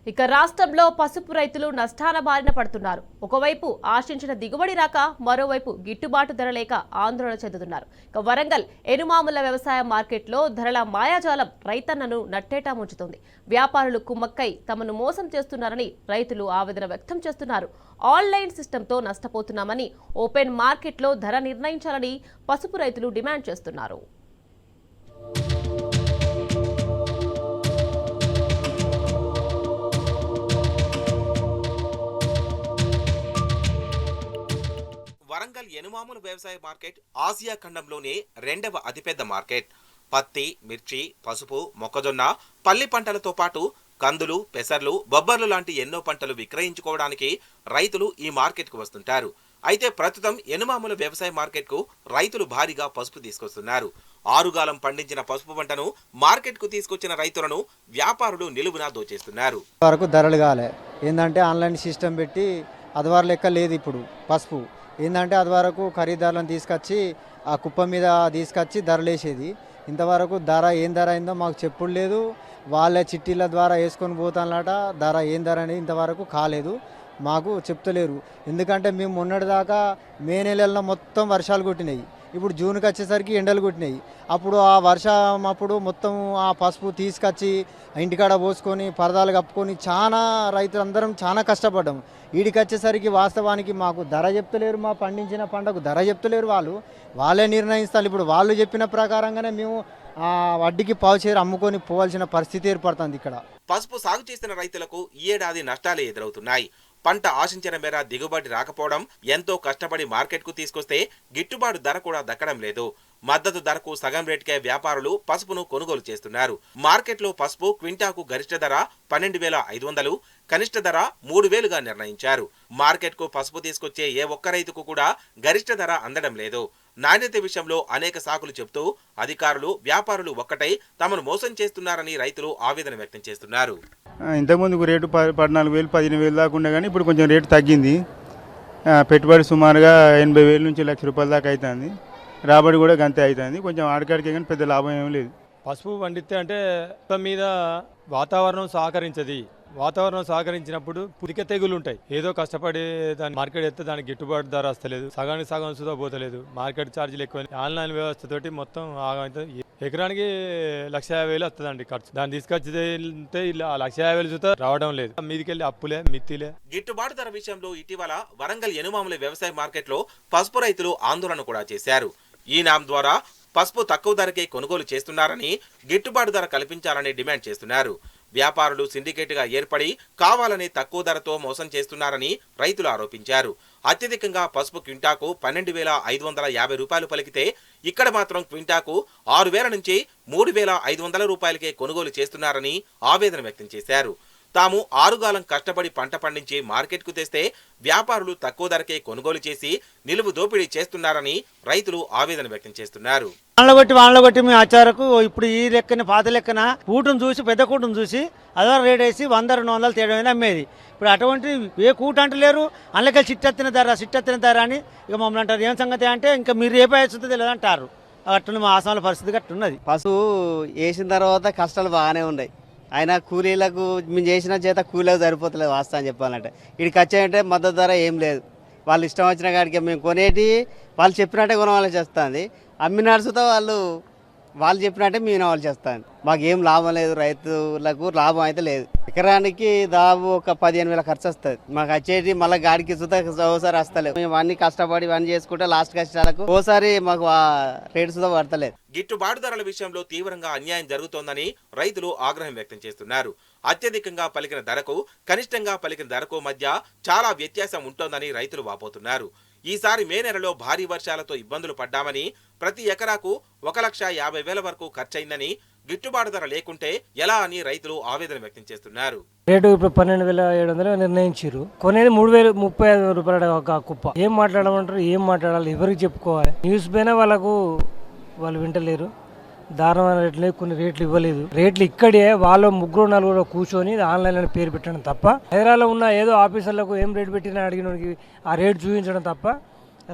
ఇక రాష్ట్రంలో పసుపు రైతులు నష్టాల బారిన పడుతున్నారు. ఒకవైపు ఆశించిన దిగుబడి రాక మరోవైపు గిట్టుబాటు ధర లేక ఆందోళన చెందుతున్నారు. ఇక వరంగల్ ఎనుమాముల వ్యవసాయ మార్కెట్లో ధరల మాయాజాలం రైతన్నను నట్టేటా ముంచుతోంది. వ్యాపారులు కుమ్మక్కై తమను మోసం చేస్తున్నారని రైతులు ఆవేదన వ్యక్తం చేస్తున్నారు. ఆన్లైన్ సిస్టంతో నష్టపోతున్నామని, ఓపెన్ మార్కెట్లో ధర నిర్ణయించాలని పసుపు రైతులు డిమాండ్ చేస్తున్నారు. వరంగల్ ఎనుమాముల వ్యవసాయ మార్కెట్ ఆసియా ఖండంలోనే రెండవ అతిపెద్ద మార్కెట్. పత్తి, మిర్చి, పసుపు, మొక్కజొన్న, పల్లి పంటలతో పాటు కందులు, పెసర్లు, బొబ్బర్లు లాంటి ఎన్నో పంటలు విక్రయించుకోవడానికి రైతులు ఈ మార్కెట్కు వస్తుంటారు. అయితే ప్రస్తుతం ఎనుమాముల వ్యవసాయ మార్కెట్కు రైతులు భారీగా పసుపు తీసుకొస్తున్నారు. ఆరుగాలం పండించిన పసుపు పంటను మార్కెట్కు తీసుకొచ్చిన రైతులను వ్యాపారులు నిలువునా దోచేస్తున్నారు. వరకు ధరలు కాలే ఏంటంటే ఆన్లైన్ సిస్టమ్ పెట్టి అదివారు లెక్క లేదు. ఇప్పుడు పసుపు ఏంటంటే అది వరకు ఖరీదారులను తీసుకొచ్చి ఆ కుప్ప మీద తీసుకొచ్చి ధరలేసేది. ఇంతవరకు ధర ఏం ధర అయిందో మాకు చెప్పుడు లేదు. వాళ్ళ చిట్టీల ద్వారా వేసుకొని పోతానట. ధర ఏం ధర అనేది ఇంతవరకు కాలేదు, మాకు చెప్తలేరు. ఎందుకంటే మేము మొన్నటిదాకా మే నెలల్లో మొత్తం వర్షాలు కొట్టినాయి. ఇప్పుడు జూన్కి వచ్చేసరికి ఎండలు కొట్టినాయి. అప్పుడు ఆ వర్షం అప్పుడు మొత్తం ఆ పసుపు తీసుకొచ్చి ఇంటికాడ పోసుకొని పరదాలు కప్పుకొని చాలా రైతులందరం చాలా కష్టపడ్డాం. వీడికి వచ్చేసరికి వాస్తవానికి మాకు ధర చెప్తలేరు. మా పండించిన పంటకు ధర చెప్తలేరు. వాళ్ళే నిర్ణయిస్తారు. ఇప్పుడు వాళ్ళు చెప్పిన ప్రకారంగానే మేము ఆ వడ్డీకి పావుచేరు అమ్ముకొని పోవాల్సిన పరిస్థితి ఏర్పడుతుంది. ఇక్కడ పసుపు సాగు చేసిన రైతులకు ఈ ఏడాది నష్టాలే ఎదురవుతున్నాయి. పంట ఆశించిన మేర దిగుబడి రాకపోవడం, ఎంతో కష్టపడి మార్కెట్కు తీసుకొస్తే గిట్టుబాటు ధర కూడా దక్కడం లేదు. మద్దతు ధరకు సగం రేటుకే వ్యాపారులు పసుపును కొనుగోలు చేస్తున్నారు. మార్కెట్లో పసుపు క్వింటాకు గరిష్ట ధర 12,500, కనిష్ట ధర 3,000గా నిర్ణయించారు. మార్కెట్కు పసుపు తీసుకొచ్చే ఏ ఒక్క రైతుకు కూడా గరిష్ట ధర అందడం లేదు. నాణ్యత విషయంలో అనేక సాకులు చెబుతూ అధికారులు, వ్యాపారులు ఒక్కటై తమను మోసం చేస్తున్నారని రైతులు ఆవేదన వ్యక్తం చేస్తున్నారు. ఇంతకుముందు రేటు 14,000, 15,000 దాకా ఉండే కానీ ఇప్పుడు కొంచెం రేటు తగ్గింది. పెట్టుబడి సుమారుగా 80,000 నుంచి ₹1,00,000 దాకా అవుతుంది. రాబడి కూడా గంతే అవుతుంది. కొంచెం ఆడికాడికే కానీ పెద్ద లాభం ఏం లేదు. పసుపు పండితే అంటే మొత్తం మీద వాతావరణం సహకరించది. వాతావరణం సహకరించినప్పుడు పురిక తెగులు ఉంటాయి. ఏదో కష్టపడి దాని మార్కెట్ ఎత్తే దానికి గిట్టుబాటు ధర వస్తలేదు. సగానికి సగం సుధా పోతలేదు. మార్కెట్ ఛార్జీలు ఎక్కువ. ఆన్లైన్ వ్యవస్థ తోటి మొత్తం ఎకరానికి 1,50,000 వస్తుందండి ఖర్చు. దాన్ని తీసుకొచ్చితే ఇలా 1,50,000 సుధా రావడం లేదు. మీదికెళ్ళి అప్పులే, మిత్తిలే. గిట్టుబాటు ధర విషయంలో ఇటీవల వరంగల్ ఎనుమాముల వ్యవసాయ మార్కెట్లో పసుపు రైతులు ఆందోళన కూడా చేశారు. ఈ నామ్ ద్వారా పసుపు తక్కువ ధరకే కొనుగోలు చేస్తున్నారని, గిట్టుబాటు ధర కల్పించాలని డిమాండ్ చేస్తున్నారు. వ్యాపారులు సిండికేట్గా ఏర్పడి కావాలని తక్కువ ధరతో మోసం చేస్తున్నారని రైతులు ఆరోపించారు. అత్యధికంగా పసుపు క్వింటాకు 12,550 రూపాయలు పలికితే ఇక్కడ మాత్రం క్వింటాకు 6,000 నుంచి 3,500 రూపాయలకే కొనుగోలు చేస్తున్నారని ఆవేదన వ్యక్తం చేశారు. తాము ఆరుగాలం కష్టపడి పంట పండించి మార్కెట్కు తెస్తే వ్యాపారులు తక్కువ ధరకే కొనుగోలు చేసి నిలువు దోపిడీ చేస్తున్నారని రైతులు ఆవేదన వ్యక్తం చేస్తున్నారు. వాళ్ళగొట్టి మీ ఆచారకు ఇప్పుడు ఈ లెక్కన పాత లెక్కన కూటను చూసి, పెద్ద కూటను చూసి అదో రేట్ వేసి 100-200 తేడా అమ్మేది. ఇప్పుడు అటువంటి ఏ కూట అంటలేరు. అందులోకి చిట్టెత్తిన ధర అని ఇక మమ్మల్ని అంటారు. ఏం సంగతి అంటే ఇంకా మీరు ఏ పైస్తుందో తెలియదు అంటారు. అట్లా మా ఆసాముల పరిస్థితి గట్టున్నది. పసుపు వేసిన తర్వాత కష్టాలు బాగానే ఉన్నాయి. అయినా కూలీలకు మేము చేసిన చేత కూలీలకు సరిపోతలేదు. వాస్తవం చెప్పాలంటే ఇక్కడికి వచ్చాయంటే మద్దతు ధర ఏం లేదు. వాళ్ళు ఇష్టం వచ్చిన కాడికి మేము కొనేటి వాళ్ళు చెప్పినట్టే కొనవాళ్ళు చేస్తుంది. అమ్మినాడు సుతా వాళ్ళు చెప్పినట్టే మేము వాళ్ళు చేస్తాను. మాకు ఏం లాభం లేదు. రైతులకు లాభం అయితే లేదు. ఎకరానికి దాదాపు ఒక 15,000 ఖర్చు వస్తుంది. మాకు వచ్చేటి మళ్ళీ గాడికి సుతా ఓసారి వస్తలేదు. మేము అన్ని కష్టపడి ఇవన్నీ చేసుకుంటే లాస్ట్ కష్టాలకు ఓసారి మాకు రేటు సుతా పడతలేదు. గిట్టుబాటు ధరల విషయంలో తీవ్రంగా అన్యాయం జరుగుతోందని రైతులు ఆగ్రహం వ్యక్తం చేస్తున్నారు. అత్యధికంగా పలికిన ధరకు, కనిష్టంగా పలికిన ధరకు మధ్య చాలా వ్యత్యాసం ఉంటోందని రైతులు వాపోతున్నారు. ఈసారి మే నెలలో భారీ వర్షాలతో ఇబ్బందులు పడ్డామని, ప్రతి ఎకరాకు 1,50,000 వరకు ఖర్చయిందని, గిట్టుబాటు ధర లేకుంటే ఎలా అని రైతులు ఆవేదన వ్యక్తం చేస్తున్నారు. రేటు ఇప్పుడు 12,700 నిర్ణయించారు. కొనేది 3,035 రూపాయల ఒక కుప్ప. ఏం మాట్లాడమంటారు, ఏం మాట్లాడాలి, ఎవరికి చెప్పుకోవాలి? న్యూస్ పైన వాళ్ళు వింటలేరు. దారుణమైన రేట్లు, కొన్ని రేట్లు ఇవ్వలేదు. రేట్లు ఇక్కడే వాళ్ళు 3-4 కూర్చొని ఆన్లైన్లో పేరు పెట్టడం తప్ప, హైదరాబాద్లో ఉన్న ఏదో ఆఫీసర్లకు ఏం రేటు పెట్టినా అడిగినోడికి ఆ రేటు చూపించడం తప్ప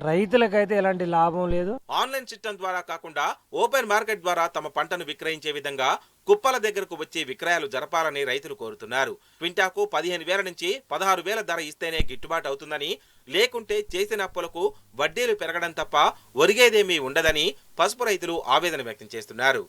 రైతులకైతే ఎలాంటి లాభం లేదు. ఆన్లైన్ సిస్టమ్ ద్వారా కాకుండా ఓపెన్ మార్కెట్ ద్వారా తమ పంటను విక్రయించే విధంగా కుప్పల దగ్గరకు వచ్చి విక్రయాలు జరపాలని రైతులు కోరుతున్నారు. క్వింటాకు 15,000 నుంచి 16,000 ధర ఇస్తేనే గిట్టుబాటు అవుతుందని, లేకుంటే చేసిన అప్పులకు వడ్డీలు పెరగడం తప్ప ఒరిగేదేమీ ఉండదని పసుపు రైతులు ఆవేదన వ్యక్తం చేస్తున్నారు.